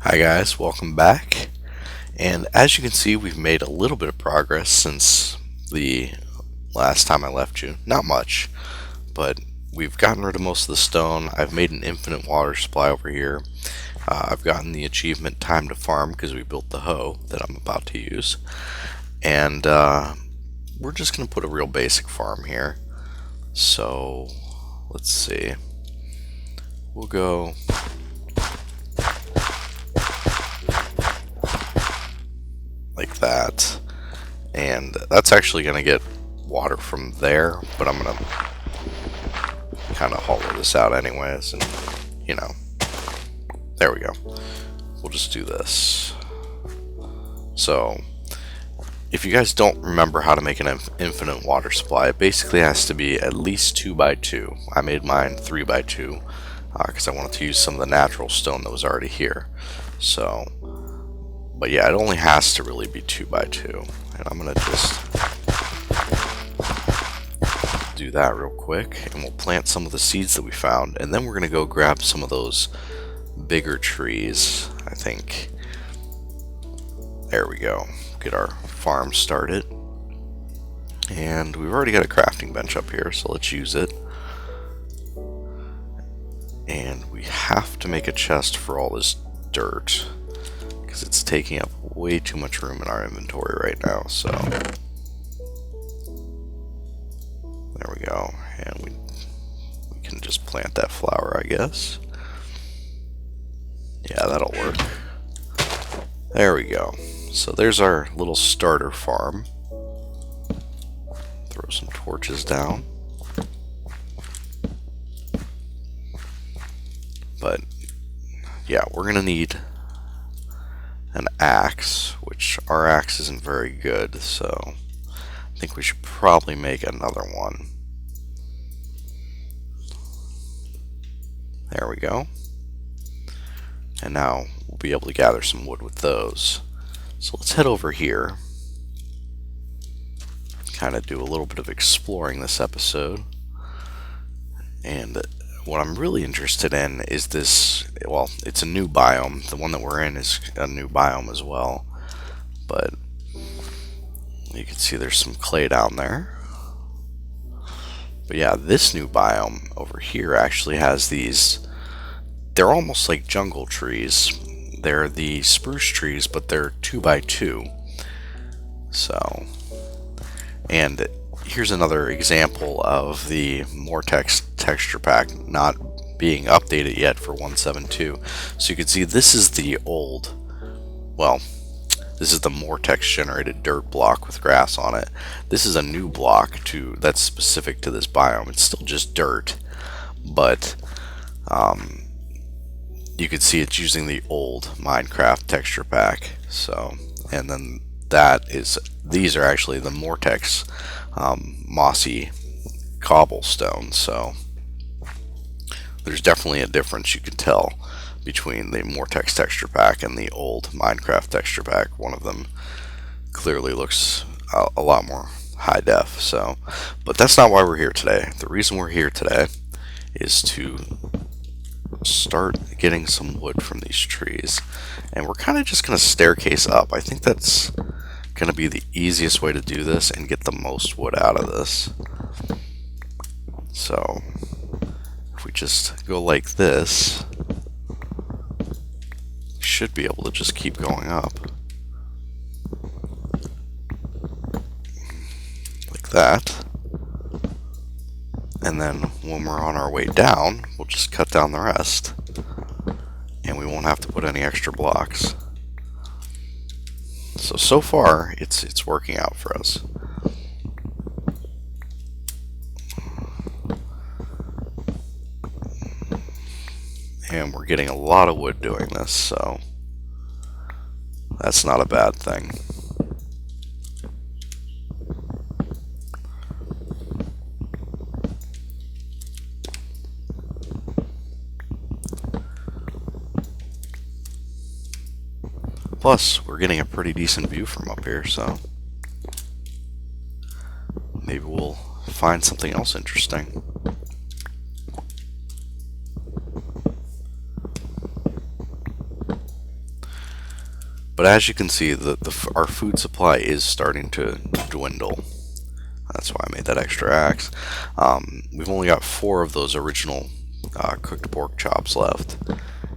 Hi guys, welcome back. And as you can see, we've made a little bit of progress since the last time I left you. Not much, but we've gotten rid of most of the stone. I've made an infinite water supply over here. I've gotten the achievement time to farm because we built the hoe that I'm about to use. And we're just going to put a real basic farm here. So let's see. We'll go like that, and that's actually going to get water from there, but I'm going to kind of hollow this out anyways, and there we go. We'll just do this. So if you guys don't remember how to make an infinite water supply, it basically has to be at least 2 by 2. I made mine 3 by 2 because I wanted to use some of the natural stone that was already here. So but yeah, it only has to really be 2 by 2. And I'm going to just do that real quick. And we'll plant some of the seeds that we found. And then we're going to go grab some of those bigger trees, I think. There we go. Get our farm started. And we've already got a crafting bench up here, so let's use it. And we have to make a chest for all this dirt, because it's taking up way too much room in our inventory right now. So there we go, and we can just plant that flower, I guess. Yeah, that'll work. There we go. So there's our little starter farm. Throw some torches down. But yeah, we're gonna need an axe, which our axe isn't very good, so I think we should probably make another one. There we go. And now we'll be able to gather some wood with those. So let's head over here. Kind of do a little bit of exploring this episode. And what I'm really interested in is this, well, it's a new biome. The one that we're in is a new biome as well. But you can see there's some clay down there. But yeah, this new biome over here actually has these, they're almost like jungle trees. They're the spruce trees, but they're 2 by 2. So, and here's another example of the Moartex Texture Pack not being updated yet for 1.7.2. So you can see this is the old, well, this is the Moartex generated dirt block with grass on it. This is a new block that's specific to this biome. It's still just dirt, but you can see it's using the old Minecraft texture pack. So, and then these are actually the Moartex mossy cobblestone. So there's definitely a difference you can tell between the Moartex texture pack and the old Minecraft texture pack. One of them clearly looks a lot more high def. So, but that's not why we're here today. The reason we're here today is to start getting some wood from these trees, and we're kind of just going to staircase up. I think that's going to be the easiest way to do this and get the most wood out of this. So if we just go like this, we should be able to just keep going up like that. And then when we're on our way down, we'll just cut down the rest, and we won't have to put any extra blocks. So far, it's working out for us. And we're getting a lot of wood doing this, so that's not a bad thing. Plus, we're getting a pretty decent view from up here, so maybe we'll find something else interesting. But as you can see, our food supply is starting to dwindle. That's why I made that extra axe. We've only got 4 of those original cooked pork chops left,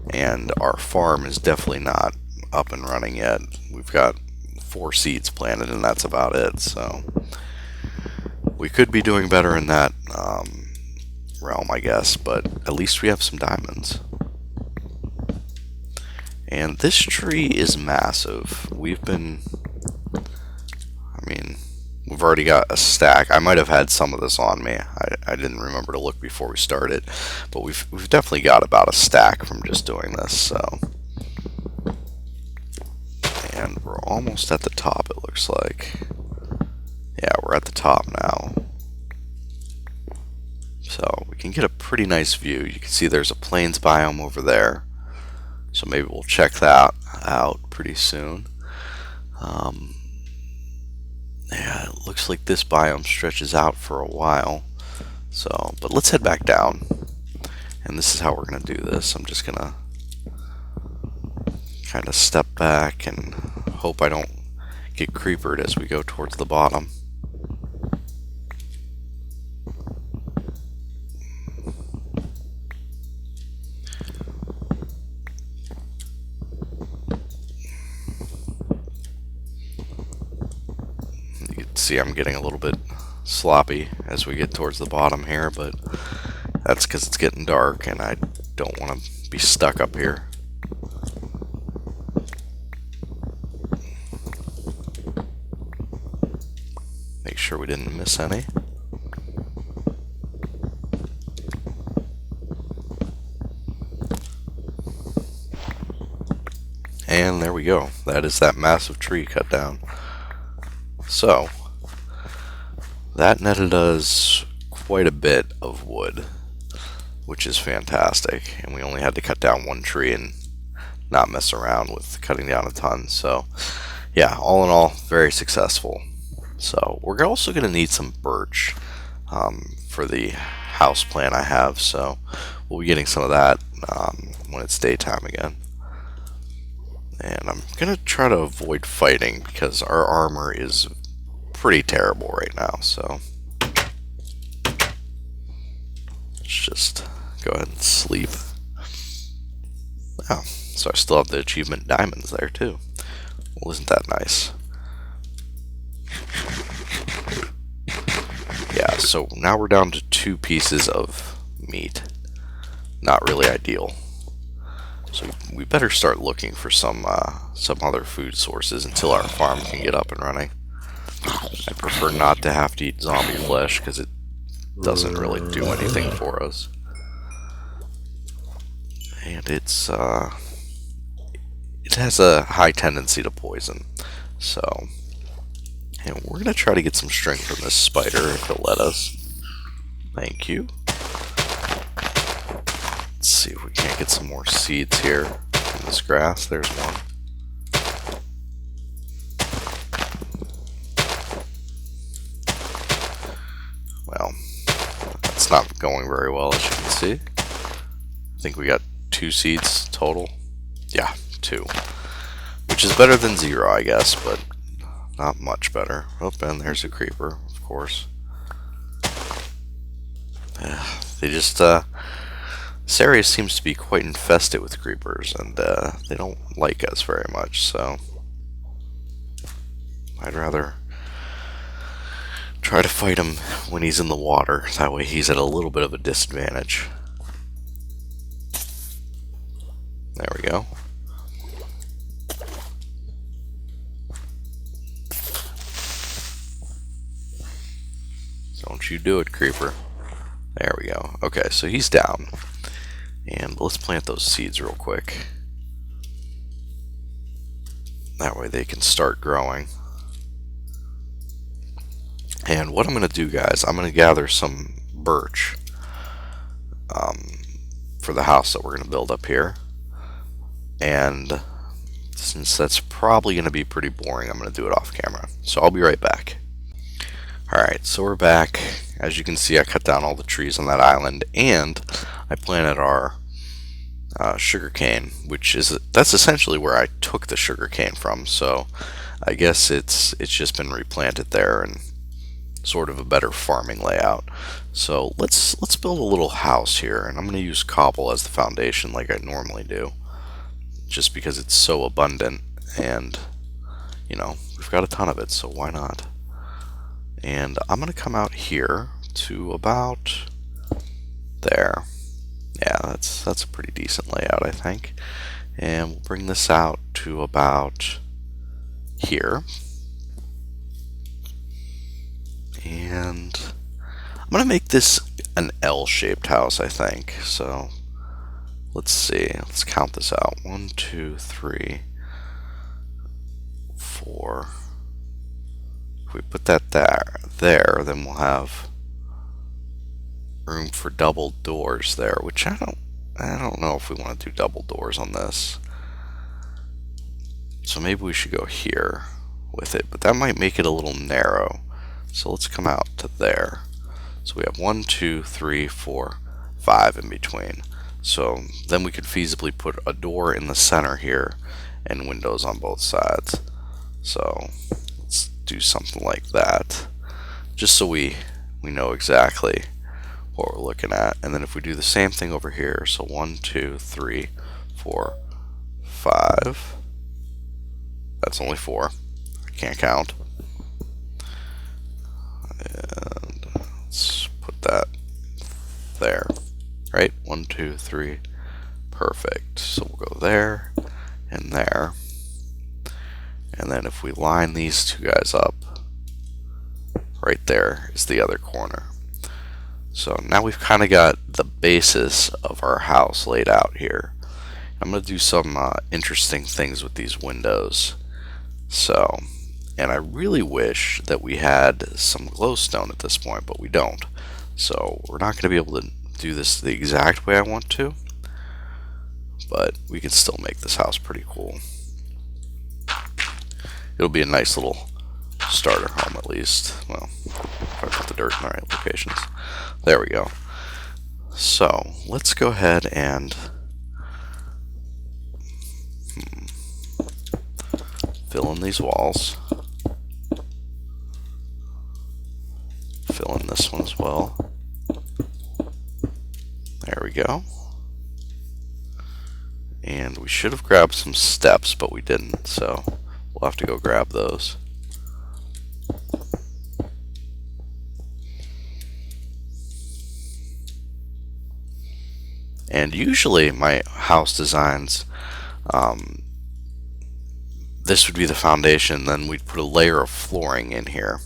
and our farm is definitely not up and running yet. We've got 4 seeds planted, and that's about it. So we could be doing better in that realm, I guess, but at least we have some diamonds. And this tree is massive. We've already got a stack. I might have had some of this on me. I didn't remember to look before we started, but we've definitely got about a stack from just doing this. So, and we're almost at the top, it looks like. Yeah, we're at the top now. So we can get a pretty nice view. You can see there's a plains biome over there. So maybe we'll check that out pretty soon. Yeah, it looks like this biome stretches out for a while. So, but let's head back down. And this is how we're going to do this. I'm just going to kind of step back and hope I don't get creepered as we go towards the bottom. See, I'm getting a little bit sloppy as we get towards the bottom here, but that's because it's getting dark and I don't want to be stuck up here. Make sure we didn't miss any. And there we go. That is that massive tree cut down. So that netted us quite a bit of wood, which is fantastic. And we only had to cut down 1 tree and not mess around with cutting down a ton. So yeah, all in all, very successful. So we're also going to need some birch for the house plan I have. So we'll be getting some of that when it's daytime again. And I'm going to try to avoid fighting because our armor is pretty terrible right now. So let's just go ahead and sleep. Oh, so I still have the achievement diamonds there too. Well, isn't that nice? Yeah, so now we're down to 2 pieces of meat. Not really ideal. So we better start looking for some other food sources until our farm can get up and running. I prefer not to have to eat zombie flesh because it doesn't really do anything for us. And it has a high tendency to poison. So, and we're going to try to get some strength from this spider if it'll let us. Thank you. Let's see if we can't get some more seeds here in this grass. There's one. Well, that's not going very well, as you can see. I think we got 2 seeds total. Yeah, 2. Which is better than 0, I guess, but not much better. Oh, and there's a creeper, of course. They just, this area seems to be quite infested with creepers, and they don't like us very much, so I'd rather try to fight him when he's in the water. That way he's at a little bit of a disadvantage. There we go. Don't you do it, creeper. There we go. Okay, so he's down. And let's plant those seeds real quick. That way they can start growing. And what I'm going to do, guys, I'm going to gather some birch for the house that we're going to build up here. And since that's probably going to be pretty boring, I'm going to do it off camera. So I'll be right back. Alright, so we're back. As you can see, I cut down all the trees on that island, and I planted our sugarcane, that's essentially where I took the sugarcane from. So I guess it's just been replanted there and sort of a better farming layout. So let's build a little house here, and I'm going to use cobble as the foundation like I normally do, just because it's so abundant, and we've got a ton of it, so why not? And I'm going to come out here to about there. Yeah, that's a pretty decent layout, I think. And we'll bring this out to about here. And I'm going to make this an L-shaped house, I think. So let's see. Let's count this out. 1, 2, 3, 4. If we put that there, then we'll have room for double doors there, which I don't know if we want to do double doors on this. So maybe we should go here with it, but that might make it a little narrow. So let's come out to there. So we have 1, 2, 3, 4, 5 in between. So then we could feasibly put a door in the center here and windows on both sides. So let's do something like that, just so we know exactly what we're looking at. And then if we do the same thing over here, so 1, 2, 3, 4, 5. That's only 4. I can't count. And let's put that there. Right? 1, 2, 3. Perfect. So we'll go there and there. And then if we line these two guys up, right there is the other corner. So now we've kind of got the basis of our house laid out here. I'm going to do some interesting things with these windows. So, and I really wish that we had some glowstone at this point, but we don't. So we're not going to be able to do this the exact way I want to, but we can still make this house pretty cool. It'll be a nice little starter home at least. Well, if I put the dirt in the right locations. There we go. So let's go ahead and fill in these walls. Fill in this one as well. There we go. And we should have grabbed some steps, but we didn't, so we'll have to go grab those. And usually my house designs, this would be the foundation, then we'd put a layer of flooring in here.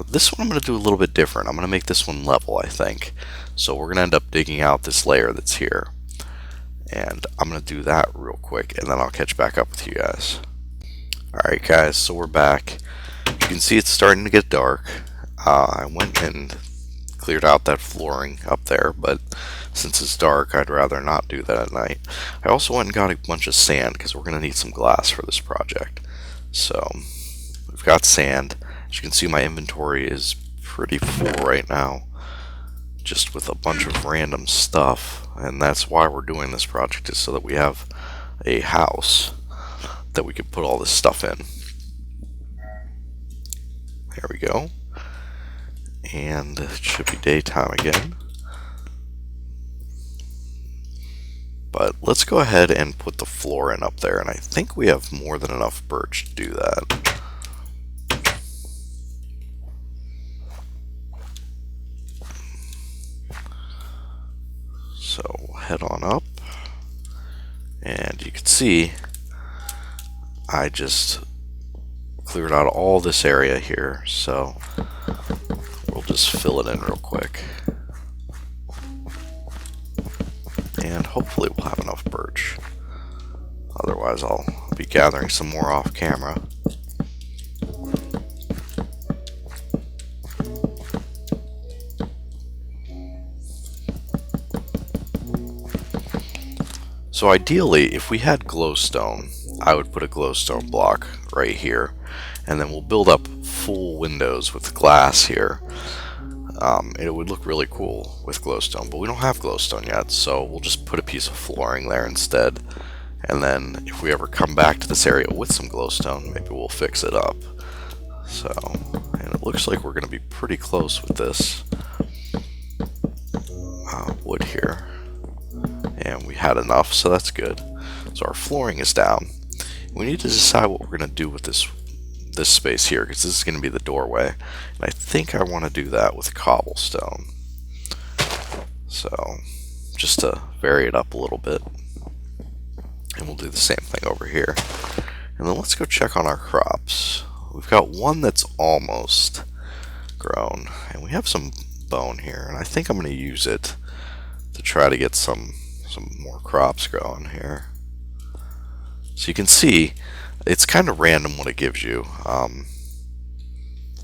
This one I'm going to do a little bit different. I'm going to make this one level, I think. So we're going to end up digging out this layer that's here. And I'm going to do that real quick, and then I'll catch back up with you guys. Alright guys, so we're back. You can see it's starting to get dark. I went and cleared out that flooring up there, but since it's dark, I'd rather not do that at night. I also went and got a bunch of sand, because we're going to need some glass for this project. So, we've got sand. As you can see, my inventory is pretty full right now, just with a bunch of random stuff, and that's why we're doing this project, is so that we have a house that we could put all this stuff in. There we go. And it should be daytime again. But let's go ahead and put the floor in up there, and I think we have more than enough birch to do that. So head on up, and you can see I just cleared out all this area here, so we'll just fill it in real quick. And hopefully we'll have enough birch. Otherwise I'll be gathering some more off camera. So ideally, if we had glowstone, I would put a glowstone block right here, and then we'll build up full windows with glass here. and it would look really cool with glowstone, but we don't have glowstone yet, so we'll just put a piece of flooring there instead. And then if we ever come back to this area with some glowstone, maybe we'll fix it up. So, and it looks like we're going to be pretty close with this wood here. And we had enough, so that's good. So our flooring is down. We need to decide what we're going to do with this space here, because this is going to be the doorway. And I think I want to do that with cobblestone. So, just to vary it up a little bit. And we'll do the same thing over here. And then let's go check on our crops. We've got one that's almost grown. And we have some bone here. And I think I'm going to use it to try to get some more crops growing here. So you can see, it's kind of random what it gives you.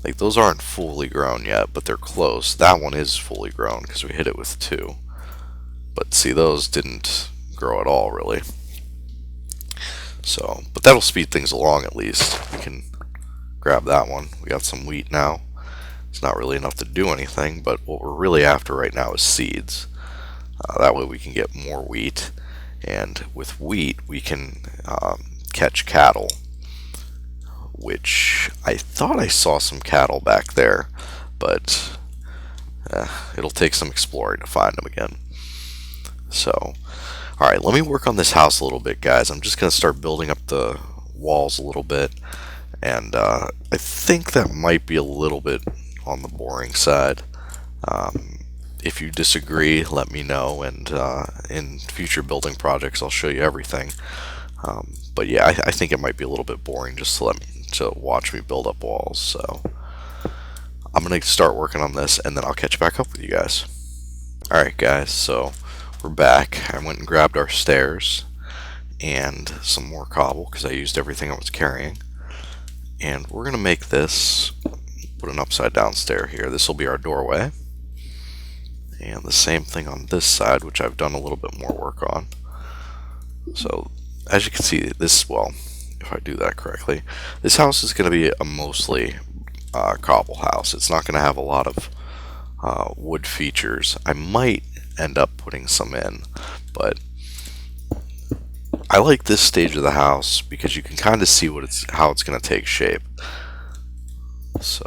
Like those aren't fully grown yet, but they're close. That one is fully grown because we hit it with 2. But see, those didn't grow at all, really. So, but that'll speed things along at least. We can grab that one. We got some wheat now. It's not really enough to do anything, but what we're really after right now is seeds. That way we can get more wheat, and with wheat we can catch cattle, which I thought I saw some cattle back there, but it'll take some exploring to find them again. So, alright, let me work on this house a little bit, guys. I'm just going to start building up the walls a little bit, and I think that might be a little bit on the boring side. If you disagree, let me know, and in future building projects I'll show you everything. But yeah, I think it might be a little bit boring just to watch me build up walls. So I'm going to start working on this, and then I'll catch back up with you guys. Alright guys, so we're back. I went and grabbed our stairs and some more cobble because I used everything I was carrying. And we're going to make this, put an upside down stair here. This will be our doorway. And the same thing on this side, which I've done a little bit more work on. So, as you can see, this, well, if I do that correctly, this house is going to be a mostly cobble house. It's not going to have a lot of wood features. I might end up putting some in, but I like this stage of the house because you can kind of see how it's going to take shape. So,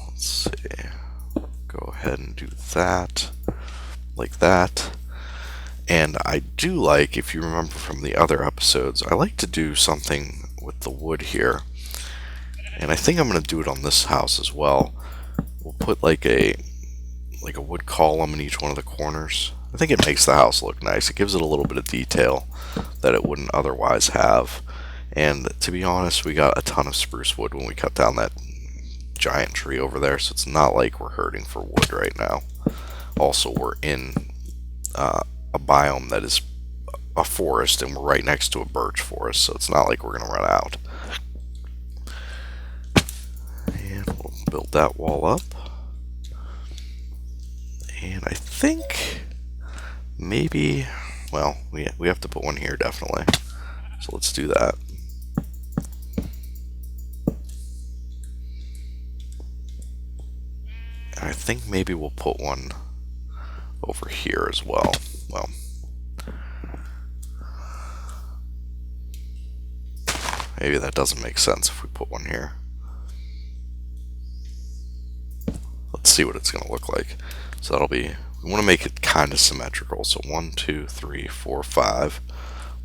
let's see. Go ahead and do that, like that. And I do like, if you remember from the other episodes, I like to do something with the wood here. And I think I'm going to do it on this house as well. We'll put like a wood column in each one of the corners. I think it makes the house look nice. It gives it a little bit of detail that it wouldn't otherwise have. And to be honest, we got a ton of spruce wood when we cut down that giant tree over there, so it's not like we're hurting for wood right now. Also, we're in a biome that is a forest, and we're right next to a birch forest, so it's not like we're going to run out. And we'll build that wall up. And I think maybe, well, we have to put one here definitely. So let's do that. I think maybe we'll put one over here as well. Well, maybe that doesn't make sense if we put one here. Let's see what it's going to look like. So that'll be, we want to make it kind of symmetrical. So 1, 2, 3, 4, 5.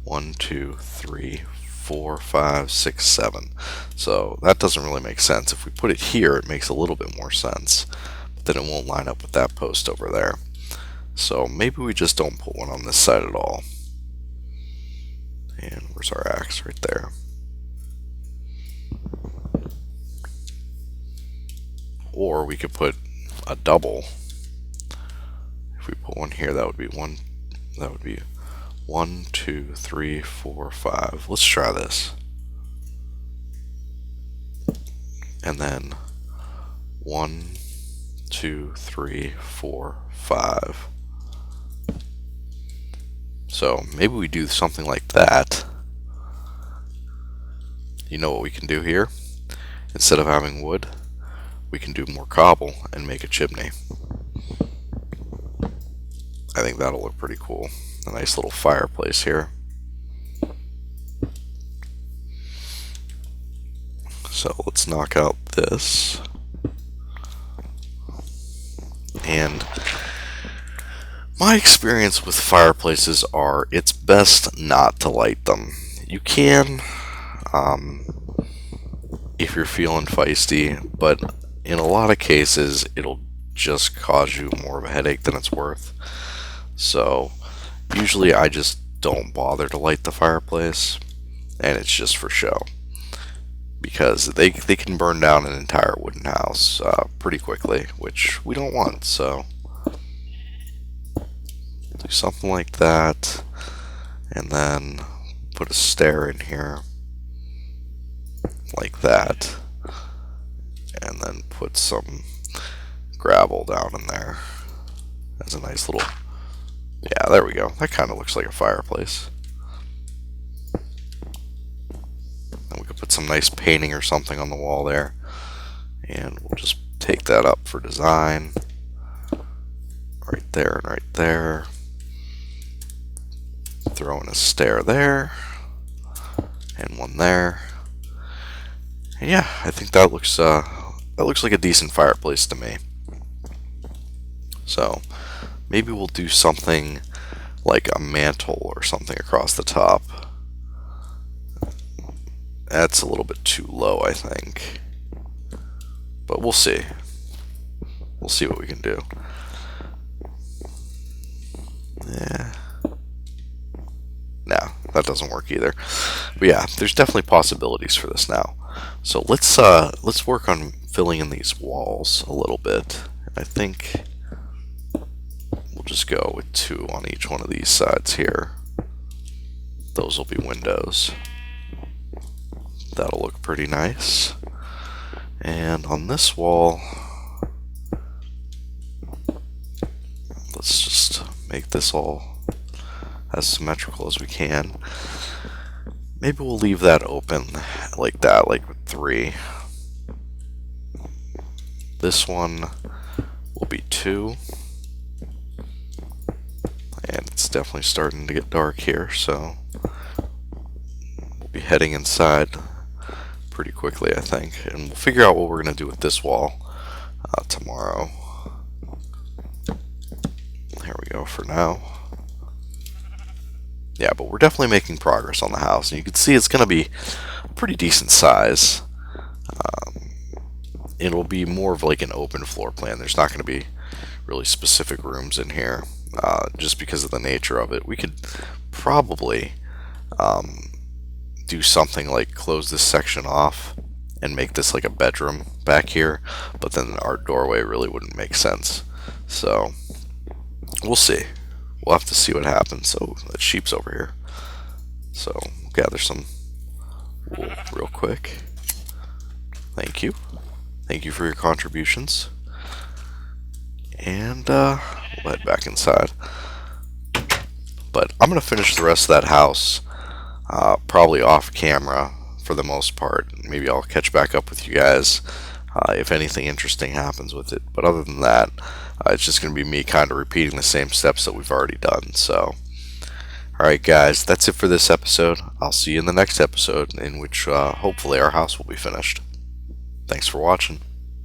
1, 2, 3, 4, 5, 6, 7. So that doesn't really make sense. If we put it here, it makes a little bit more sense. But then it won't line up with that post over there. So maybe we just don't put one on this side at all. And where's our axe? Right there. Or we could put a double. If we put one here, that would be one. That would be 1, 2, 3, 4, 5. Let's try this. And then 1, 2, 3, 4, 5. So maybe we do something like that. You know what we can do here? Instead of having wood, we can do more cobble and make a chimney. I think that'll look pretty cool. A nice little fireplace here. So let's knock out this. And my experience with fireplaces are it's best not to light them. You can, if you're feeling feisty, but in a lot of cases it'll just cause you more of a headache than it's worth. So usually I just don't bother to light the fireplace, and it's just for show. Because they can burn down an entire wooden house pretty quickly, which we don't want. So do something like that, and then put a stair in here like that, and then put some gravel down in there as a nice little, yeah, there we go. That kind of looks like a fireplace. And we could put some nice painting or something on the wall there, and we'll just take that up for design right there and right there. Throw in a stair there and one there, and yeah, I think that looks like a decent fireplace to me. So maybe we'll do something like a mantle or something across the top. That's a little bit too low, I think, but we'll see. We'll see what we can do. Yeah. No, that doesn't work either. But yeah, there's definitely possibilities for this now. So let's work on filling in these walls a little bit. I think we'll just go with 2 on each one of these sides here. Those will be windows. That'll look pretty nice. And on this wall, let's just make this all as symmetrical as we can. Maybe we'll leave that open like that, like with 3. This one will be 2. And it's definitely starting to get dark here, so we'll be heading inside pretty quickly, I think. And we'll figure out what we're going to do with this wall tomorrow. There we go for now. Yeah, but we're definitely making progress on the house, and you can see it's going to be a pretty decent size. It'll be more of like an open floor plan. There's not going to be really specific rooms in here, just because of the nature of it. We could probably do something like close this section off and make this like a bedroom back here, but then our doorway really wouldn't make sense. So we'll see. We'll have to see what happens. So that sheep's over here. So we'll gather some wool real quick. Thank you. Thank you for your contributions. And we'll head back inside. But I'm going to finish the rest of that house probably off camera for the most part. Maybe I'll catch back up with you guys if anything interesting happens with it. But other than that, it's just going to be me kind of repeating the same steps that we've already done. So, alright guys, that's it for this episode. I'll see you in the next episode, in which hopefully our house will be finished. Thanks for watching.